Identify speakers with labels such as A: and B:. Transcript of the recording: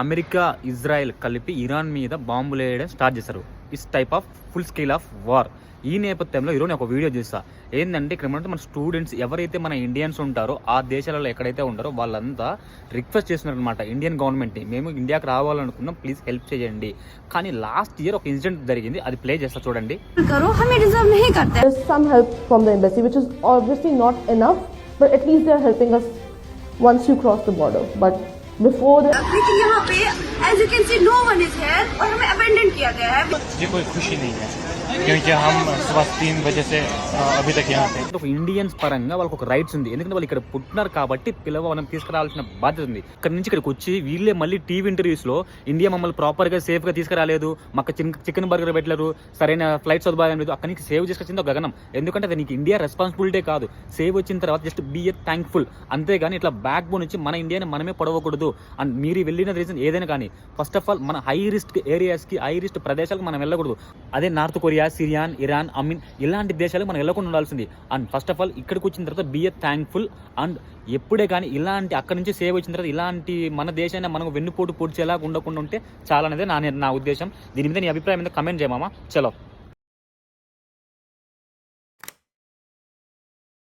A: America Israel కలిపి Iran మీద బాంబులు వేయడం స్టార్ట్ చేశారు. Is type of full scale of war. ఈ నేపథ్యంలో ఈరోజు నేను ఒక వీడియో చేస్తా. ఏంటంటే ఇక్కడ మన స్టూడెంట్స్ ఎవరైతే మన ఇండియన్స్ ఉంటారో ఆ దేశాలలో ఎక్కడైతే ఉంటారో వాళ్ళంతా రిక్వెస్ట్ చేస్తున్నారనమాట ఇండియన్ గవర్నమెంట్ని, మేము ఇండియాకి రావాలనుకున్నాం, ప్లీజ్ హెల్ప్ చేయండి. కానీ లాస్ట్ ఇయర్ ఒక ఇన్సిడెంట్ జరిగింది, అది ప్లే చేస్తా చూడండి.
B: Some help from the embassy, which is obviously not enough, but at least they are helping us once you cross the border. But before that,
C: लेकिन यहाँ पे as you can see no one is here और हमें abandon किया गया है.
D: मुझे कोई खुशी नहीं है क्योंकि हम सुबह 3 बजे से अभी तक यहाँ पे.
A: ఒక ఇండియన్స్ పరంగా వాళ్ళకి ఒక రైట్స్ ఉంది, ఎందుకంటే వాళ్ళు ఇక్కడ పుట్టినారు కాబట్టి మనం తీసుకురావాల్సిన బాధ్యత ఉంది. ఇక్కడ నుంచి ఇక్కడికి వచ్చి వీళ్ళే మళ్ళీ టీవీ ఇంటర్వ్యూస్ లో ఇండియా మమ్మల్ని ప్రాపర్ గా సేఫ్ గా తీసుకురాలేదు, మాకు చికెన్ బర్గర్ పెట్టలేరు, సరైన ఫ్లైట్ సదుపాయం లేదు, అక్కడి నుంచి సేవ్ చేసుకొచ్చింది ఒక గగనం. ఎందుకంటే అది నీకు ఇండియా రెస్పాన్సిబిలిటీ కాదు. సేవ్ వచ్చిన తర్వాత జస్ట్ బీ ఏ థ్యాంక్ఫుల్, అంతేగాని ఇట్లా బ్యాక్ బోన్ నుంచి మన ఇండియాని మనమే పొడవకూడదు. అండ్ మీరు వెళ్ళిన రీజన్ ఏదైనా కానీ ఫస్ట్ ఆఫ్ ఆల్ మన హై రిస్క్ ఏరియాస్ కి, హై రిస్క్ ప్రదేశాలకు మనం వెళ్ళకూడదు. అదే నార్త్ కొరియా, సిరియాన్, ఇరాన్, ఇలాంటి దేశాలకు మనం వెళ్ళకుండా ఉండాల్సింది. అండ్ ఫస్ట్ ఆఫ్ ఆల్ ఇక్కడికి వచ్చిన తర్వాత బీ ఏ థ్యాంక్ఫుల్. అండ్ ఎప్పుడే కానీ ఇలాంటి అక్కడి నుంచి సేవ్ వచ్చిన తర్వాత ఇలాంటి మన దేశాన్ని మనం వెన్నుపోటు పొడిచేలాగా ఉండకుండా ఉంటే చాలా అనేది నా ఉద్దేశం. దీని మీద నీ అభిప్రాయం మీద కమెంట్ చేయమా. చలో.